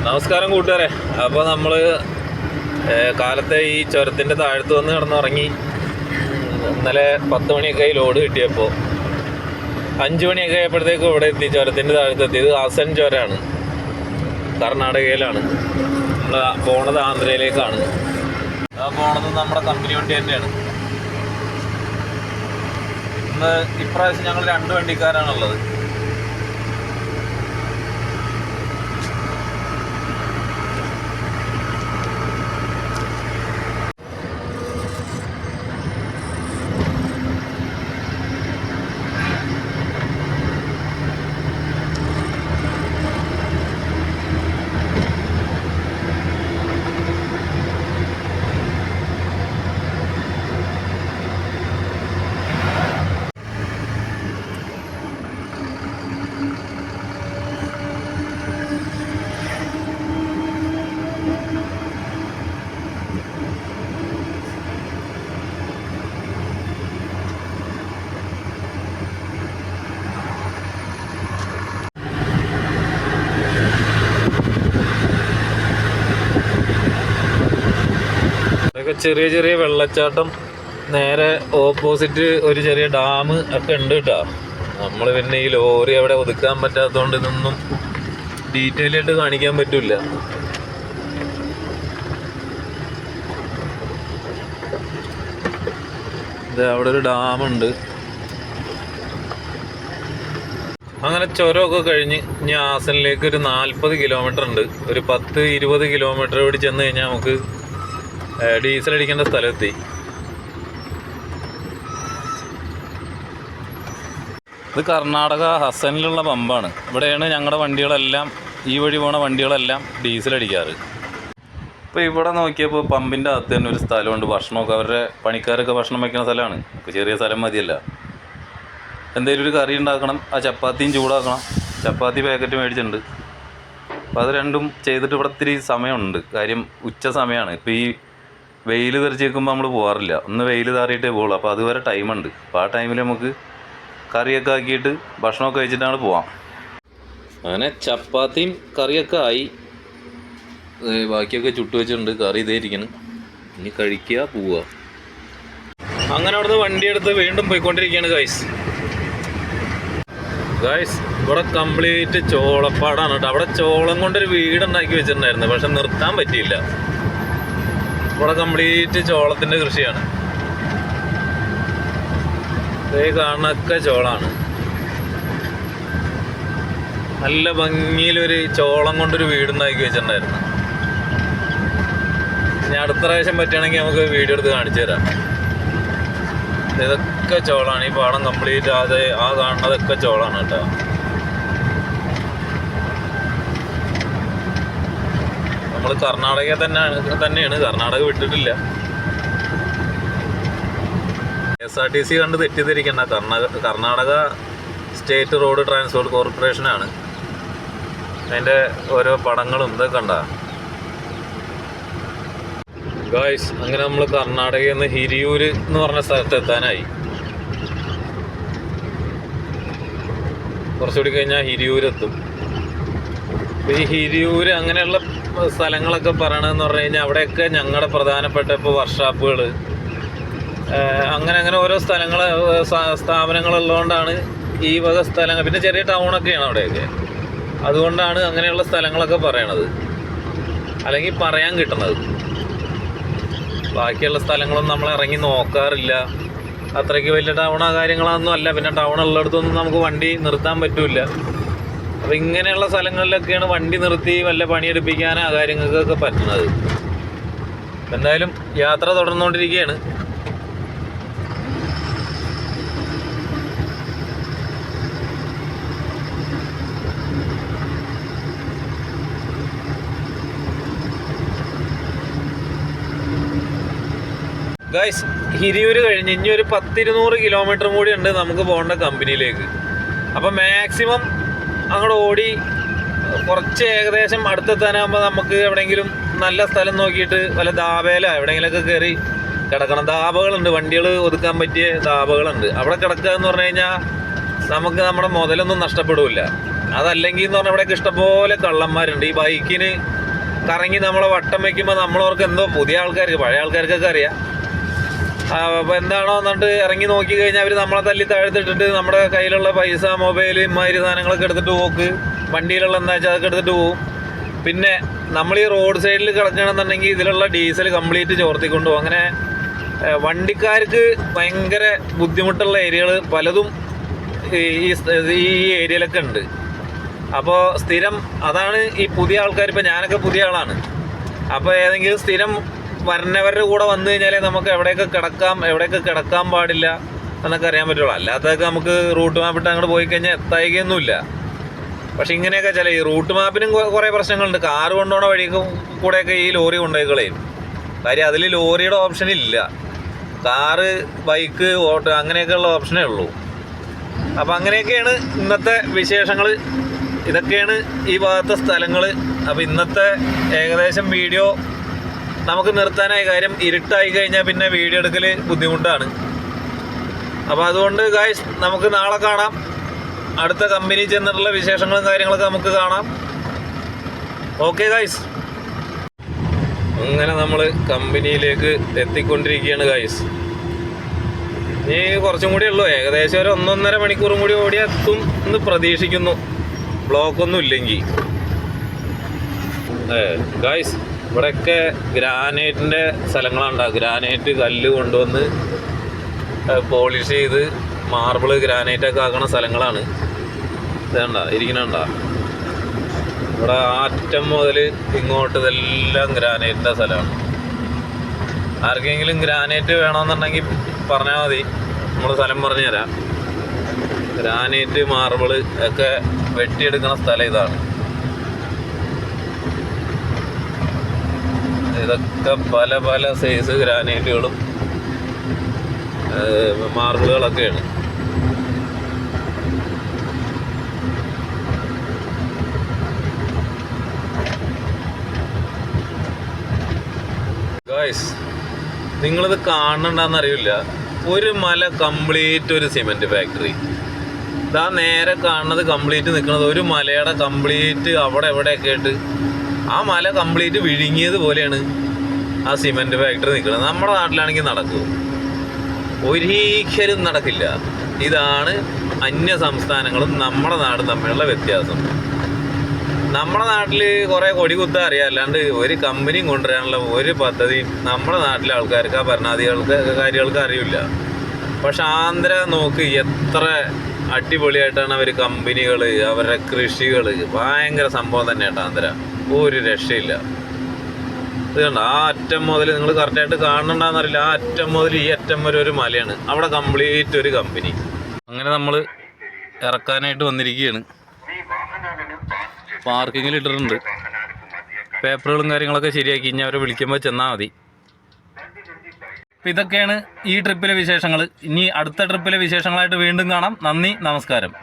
നമസ്കാരം കൂട്ടുകാരെ. അപ്പോൾ നമ്മൾ കാലത്തെ ഈ ചുരത്തിൻ്റെ താഴത്ത് വന്ന് കിടന്നുറങ്ങി. ഇന്നലെ 10 മണിയൊക്കെ ലോഡ് കിട്ടിയപ്പോൾ 5 മണിയൊക്കെ ആയപ്പോഴത്തേക്കും ഇവിടെ എത്തി. ചുരത്തിൻ്റെ താഴത്ത് എത്തിയത് ഹാസൻ ചുരമാണ്, കർണാടകയിലാണ്. നമ്മൾ പോണത് ആന്ധ്രയിലേക്കാണ്. പോണത് നമ്മുടെ കമ്പനി വണ്ടി തന്നെയാണ്. ഇന്ന് ഇപ്രാവശ്യം ഞങ്ങൾ 2 വണ്ടിക്കാരാണുള്ളത്. ചെറിയ ചെറിയ വെള്ളച്ചാട്ടം, നേരെ ഓപ്പോസിറ്റ് ഒരു ചെറിയ ഡാം ഒക്കെ ഉണ്ട് കേട്ടോ. നമ്മൾ പിന്നെ ഈ ലോറി അവിടെ ഒതുക്കാൻ പറ്റാത്തതുകൊണ്ട് ഇതൊന്നും ഡീറ്റെയിൽ ആയിട്ട് കാണിക്കാൻ പറ്റില്ല. ഇത് അവിടെ ഒരു ഡാമുണ്ട്. അങ്ങനെ ചുരമൊക്കെ കഴിഞ്ഞ് ഇനി ഹാസനിലേക്ക് ഒരു 40 കിലോമീറ്റർ ഉണ്ട്. ഒരു 10-20 കിലോമീറ്റർ കൂടി ചെന്ന് കഴിഞ്ഞാൽ നമുക്ക് ഡീസൽ അടിക്കേണ്ട സ്ഥലമെത്തി. ഇത് കർണാടക ഹസനിലുള്ള പമ്പാണ്. ഇവിടെയാണ് ഞങ്ങളുടെ വണ്ടികളെല്ലാം, ഈ വഴി പോണ വണ്ടികളെല്ലാം ഡീസൽ അടിക്കാറ്. ഇപ്പോൾ ഇവിടെ നോക്കിയപ്പോൾ പമ്പിൻ്റെ അകത്ത് തന്നെ ഒരു സ്ഥലമുണ്ട്. ഭക്ഷണമൊക്കെ അവരുടെ പണിക്കാരൊക്കെ ഭക്ഷണം വയ്ക്കുന്ന സ്ഥലമാണ്. ചെറിയ സ്ഥലം മതിയല്ല. എന്തെങ്കിലും ഒരു കറി ഉണ്ടാക്കണം, ആ ചപ്പാത്തിയും ചൂടാക്കണം. ചപ്പാത്തി പാക്കറ്റ് മേടിച്ചിട്ടുണ്ട്. അപ്പോൾ അത് രണ്ടും ചെയ്തിട്ട് ഇവിടെ ഇത്തിരി സമയമുണ്ട്. കാര്യം ഉച്ച സമയമാണ്. ഇപ്പോൾ ഈ വെയിൽ തെറിച്ച് നിൽക്കുമ്പോൾ നമ്മൾ പോകാറില്ല. ഒന്ന് വെയിൽ താറിയിട്ടേ പോകുള്ളൂ. അപ്പോൾ അതുവരെ ടൈമുണ്ട്. അപ്പോൾ ആ ടൈമിൽ നമുക്ക് കറിയൊക്കെ ആക്കിയിട്ട് ഭക്ഷണമൊക്കെ കഴിച്ചിട്ടാണ് പോവാം. അങ്ങനെ ചപ്പാത്തിയും കറിയൊക്കെ ആയി. ബാക്കിയൊക്കെ ചുട്ടു വെച്ചിട്ടുണ്ട്. കറി ഇതേ ഇരിക്കണം. ഇനി കഴിക്കുക, പോവുക. അങ്ങനെ അവിടുന്ന് വണ്ടിയെടുത്ത് വീണ്ടും പോയിക്കൊണ്ടിരിക്കുകയാണ് ഗൈസ്. ഇവിടെ കംപ്ലീറ്റ് ചോളപ്പാടാണ് കേട്ടോ. അവിടെ ചോളം കൊണ്ടൊരു വീടുണ്ടാക്കി വെച്ചിട്ടുണ്ടായിരുന്നു, പക്ഷെ നിർത്താൻ പറ്റിയില്ല. ഇവിടെ കംപ്ലീറ്റ് ചോളത്തിൻ്റെ കൃഷിയാണ്. ഇതേ കാണുന്നൊക്കെ ചോളമാണ്. നല്ല ഭംഗിയിലൊരു ചോളം കൊണ്ടൊരു വീടുണ്ടാക്കി വെച്ചിട്ടുണ്ടായിരുന്നു. ഇനി അടുത്ത പ്രാവശ്യം പറ്റുകയാണെങ്കിൽ നമുക്ക് വീഡിയോ എടുത്ത് കാണിച്ചു തരാം. ഇതൊക്കെ ചോളമാണ്. ഈ പാടം കംപ്ലീറ്റ് ആ കാണുന്നതൊക്കെ ചോളമാണ് കേട്ടോ. നമ്മൾ കർണാടക തന്നെയാണ്. കർണാടക വിട്ടിട്ടില്ല. KSRTC കണ്ട് തെറ്റിദ്ധരിക്കണ്ട. കർണാടക സ്റ്റേറ്റ് റോഡ് ട്രാൻസ്പോർട്ട് കോർപ്പറേഷനാണ്. അതിൻ്റെ ഓരോ പടങ്ങളും ഇതൊക്കെ കണ്ട ഗായ്സ്. അങ്ങനെ നമ്മൾ കർണാടകയിൽ നിന്ന് ഹിരിയൂർ എന്ന് പറഞ്ഞ സ്ഥലത്ത് എത്താനായി. കുറച്ചുകൂടി കഴിഞ്ഞാൽ ഹിരിയൂരെത്തും. ഈ ഹിരിയൂർ അങ്ങനെയുള്ള സ്ഥലങ്ങളൊക്കെ പറയണതെന്ന് പറഞ്ഞു കഴിഞ്ഞാൽ അവിടെയൊക്കെ ഞങ്ങളുടെ പ്രധാനപ്പെട്ട ഇപ്പോൾ വർക്ക്ഷോപ്പുകൾ, അങ്ങനെ ഓരോ സ്ഥാപനങ്ങളുള്ളതുകൊണ്ടാണ് ഈ വക സ്ഥലങ്ങൾ. പിന്നെ ചെറിയ ടൗണൊക്കെയാണ് അവിടെയൊക്കെ. അതുകൊണ്ടാണ് അങ്ങനെയുള്ള സ്ഥലങ്ങളൊക്കെ പറയണത്, അല്ലെങ്കിൽ പറയാൻ കിട്ടുന്നത്. ബാക്കിയുള്ള സ്ഥലങ്ങളൊന്നും നമ്മൾ ഇറങ്ങി നോക്കാറില്ല. അത്രയ്ക്ക് വലിയ ടൗണോ കാര്യങ്ങളൊന്നും അല്ല. പിന്നെ ടൗൺ ഉള്ളിടത്തൊന്നും നമുക്ക് വണ്ടി നിർത്താൻ പറ്റില്ല. അപ്പോൾ ഇങ്ങനെയുള്ള സ്ഥലങ്ങളിലൊക്കെയാണ് വണ്ടി നിർത്തി വല്ല പണിയെടുപ്പിക്കാൻ ആ കാര്യങ്ങൾക്കൊക്കെ പറ്റുന്നത്. എന്തായാലും യാത്ര തുടർന്നുകൊണ്ടിരിക്കുകയാണ്. ഗൈസ്, ഹിരിയൂർ കഴിഞ്ഞ് ഇനി ഒരു 10-200 കിലോമീറ്ററും കൂടി ഉണ്ട് നമുക്ക് പോകേണ്ട കമ്പനിയിലേക്ക്. അപ്പോൾ മാക്സിമം അങ്ങോട്ട് ഓടി കുറച്ച് ഏകദേശം അടുത്തെത്താനാകുമ്പോൾ നമുക്ക് എവിടെയെങ്കിലും നല്ല സ്ഥലം നോക്കിയിട്ട് വല്ല ധാബയിലോ എവിടെയെങ്കിലുമൊക്കെ കയറി കിടക്കണം. ധാബകളുണ്ട്, വണ്ടികൾ ഒതുക്കാൻ പറ്റിയ ധാബകളുണ്ട്. അവിടെ കിടക്കുക എന്ന് പറഞ്ഞു കഴിഞ്ഞാൽ നമുക്ക് നമ്മുടെ മുതലൊന്നും നഷ്ടപ്പെടില്ല. അതല്ലെങ്കിൽ എന്ന് പറഞ്ഞാൽ ഇവിടെയൊക്കെ ഇഷ്ടംപോലെ കള്ളന്മാരുണ്ട്. ഈ ബൈക്കിന് കറങ്ങി നമ്മളെ വട്ടം വയ്ക്കുമ്പോൾ നമ്മളവർക്ക് എന്തോ പുതിയ ആൾക്കാർക്ക്, പഴയ ആൾക്കാർക്കൊക്കെ അറിയാം. അപ്പോൾ എന്താണോ എന്നിട്ട് ഇറങ്ങി നോക്കി കഴിഞ്ഞാൽ അവർ നമ്മളെ തല്ലി താഴ്ത്തിട്ടിട്ട് നമ്മുടെ കയ്യിലുള്ള പൈസ, മൊബൈൽ, ഇമാതിരി സാധനങ്ങളൊക്കെ എടുത്തിട്ട് പോക്ക്, വണ്ടിയിലുള്ള എന്താ വെച്ചാൽ അതൊക്കെ എടുത്തിട്ട് പോകും. പിന്നെ നമ്മൾ ഈ റോഡ് സൈഡിൽ കിടക്കണമെന്നുണ്ടെങ്കിൽ ഇതിലുള്ള ഡീസൽ കംപ്ലീറ്റ് ചോർത്തിക്കൊണ്ടു പോകും. അങ്ങനെ വണ്ടിക്കാർക്ക് ഭയങ്കര ബുദ്ധിമുട്ടുള്ള ഏരിയകൾ പലതും ഈ ഏരിയയിലൊക്കെ ഉണ്ട്. അപ്പോൾ സ്ഥിരം അതാണ് ഈ പുതിയ ആൾക്കാർ. ഇപ്പോൾ ഞാനൊക്കെ പുതിയ ആളാണ്. അപ്പോൾ ഏതെങ്കിലും സ്ഥിരം വരുന്നവരുടെ കൂടെ വന്നു കഴിഞ്ഞാലേ നമുക്ക് എവിടെയൊക്കെ കിടക്കാം, എവിടെയൊക്കെ കിടക്കാൻ പാടില്ല എന്നൊക്കെ അറിയാൻ പറ്റുള്ളൂ. അല്ലാത്തതൊക്കെ നമുക്ക് റൂട്ട് മാപ്പിട്ട് അങ്ങോട്ട് പോയി കഴിഞ്ഞാൽ എത്തായികയൊന്നുമില്ല. പക്ഷെ ഇങ്ങനെയൊക്കെ ചില ഈ റൂട്ട് മാപ്പിനും കുറേ പ്രശ്നങ്ങളുണ്ട്. കാറ് കൊണ്ടുപോണ വഴി കൂടെയൊക്കെ ഈ ലോറി കൊണ്ടുപോയിക്കളയും. കാര്യം അതിൽ ലോറിയുടെ ഓപ്ഷൻ ഇല്ല. കാറ്, ബൈക്ക്, ഓട്ടോ അങ്ങനെയൊക്കെയുള്ള ഓപ്ഷനേ ഉള്ളൂ. അപ്പം അങ്ങനെയൊക്കെയാണ് ഇന്നത്തെ വിശേഷങ്ങൾ. ഇതൊക്കെയാണ് ഈ ഭാഗത്തെ സ്ഥലങ്ങൾ. അപ്പോൾ ഇന്നത്തെ ഏകദേശം വീഡിയോ നമുക്ക് നിർത്താനായി. കാര്യം ഇരുട്ടായി കഴിഞ്ഞാൽ പിന്നെ വീഡിയോ എടുക്കൽ ബുദ്ധിമുട്ടാണ്. അപ്പോൾ അതുകൊണ്ട് ഗായ്സ് നമുക്ക് നാളെ കാണാം. അടുത്ത കമ്പനി ചെന്നിട്ടുള്ള വിശേഷങ്ങളും കാര്യങ്ങളൊക്കെ നമുക്ക് കാണാം. ഓക്കെ ഗായ്സ്, അങ്ങനെ നമ്മൾ കമ്പനിയിലേക്ക് എത്തിക്കൊണ്ടിരിക്കുകയാണ് ഗായ്സ്. ഇനി കുറച്ചും കൂടി ഉള്ളൂ. ഏകദേശം ഒരു 1.5 മണിക്കൂറും കൂടി ഓടിയെത്തും എന്ന് പ്രതീക്ഷിക്കുന്നു, ബ്ലോക്കൊന്നും ഇല്ലെങ്കിൽ. ഗായ്സ് ഇവിടെയൊക്കെ ഗ്രാനൈറ്റിൻ്റെ സ്ഥലങ്ങളുണ്ടാകും. ഗ്രാനൈറ്റ് കല്ല് കൊണ്ടുവന്ന് പോളിഷ് ചെയ്ത് മാർബിള്, ഗ്രാനൈറ്റൊക്കെ ആക്കുന്ന സ്ഥലങ്ങളാണ്. ഇതേണ്ട ഇരിക്കണണ്ട. ഇവിടെ അറ്റം മുതൽ ഇങ്ങോട്ട് ഇതെല്ലാം ഗ്രാനൈറ്റിൻ്റെ സ്ഥലമാണ്. ആർക്കെങ്കിലും ഗ്രാനൈറ്റ് വേണമെന്നുണ്ടെങ്കിൽ പറഞ്ഞാൽ മതി, നമ്മൾ സ്ഥലം പറഞ്ഞു തരാം. ഗ്രാനൈറ്റ്, മാർബിള് ഒക്കെ വെട്ടിയെടുക്കുന്ന സ്ഥലം ഇതാണ്. ഇതൊക്കെ പല പല സൈസ് ഗ്രാനൈറ്റുകളും മാർബിളുകളൊക്കെയാണ്. ഗായ്സ് നിങ്ങളിത് കാണുന്നുണ്ടെന്ന് അറിയില്ല, ഒരു മല കംപ്ലീറ്റ് ഒരു സിമെൻറ്റ് ഫാക്ടറി. ഇതാ നേരെ കാണുന്നത് കംപ്ലീറ്റ് നിൽക്കുന്നത് ഒരു മലയുടെ കംപ്ലീറ്റ് അവിടെ എവിടെയൊക്കെ ആയിട്ട് ആ മല കംപ്ലീറ്റ് വിഴുങ്ങിയത് പോലെയാണ് ആ സിമെൻറ്റ് ഫാക്ടറി നിൽക്കുന്നത്. നമ്മുടെ നാട്ടിലാണെങ്കിൽ നടക്കുമോ? ഒരിക്കലും നടക്കില്ല. ഇതാണ് അന്യ സംസ്ഥാനങ്ങളും നമ്മുടെ നാടും തമ്മിലുള്ള വ്യത്യാസം. നമ്മുടെ നാട്ടിൽ കുറേ കൊടികുത്താൻ അറിയാം, അല്ലാണ്ട് ഒരു കമ്പനിയും കൊണ്ടുവരാനുള്ള ഒരു പദ്ധതിയും നമ്മുടെ നാട്ടിലെ ആൾക്കാർക്ക്, ആ ഭരണാധികാരികൾക്ക് അറിയില്ല. പക്ഷെ ആന്ധ്ര നോക്ക്, എത്ര അടിപൊളിയായിട്ടാണ് അവർ കമ്പനികൾ, അവരുടെ കൃഷികൾ, ഭയങ്കര സംഭവം തന്നെയാട്ടോ ആന്ധ്ര. ഒരു രക്ഷയില്ല. ഇത് കണ്ട ആ അറ്റം മുതൽ നിങ്ങൾ കറക്റ്റായിട്ട് കാണുന്നുണ്ടാകുന്നറിയില്ല, ആ അറ്റം മുതൽ ഈ അറ്റം വരെ ഒരു മലയാണ്. അവിടെ കംപ്ലീറ്റ് ഒരു കമ്പനി. അങ്ങനെ നമ്മൾ ഇറക്കാനായിട്ട് വന്നിരിക്കുകയാണ്. പാർക്കിങ്ങിൽ ഇട്ടിട്ടുണ്ട്. പേപ്പറുകളും കാര്യങ്ങളൊക്കെ ശരിയാക്കി ഇനി അവരെ വിളിക്കുമ്പോൾ ചെന്നാൽ മതി. അപ്പോൾ ഇതൊക്കെയാണ് ഈ ട്രിപ്പിലെ വിശേഷങ്ങൾ. ഇനി അടുത്ത ട്രിപ്പിലെ വിശേഷങ്ങളായിട്ട് വീണ്ടും കാണാം. നന്ദി, നമസ്കാരം.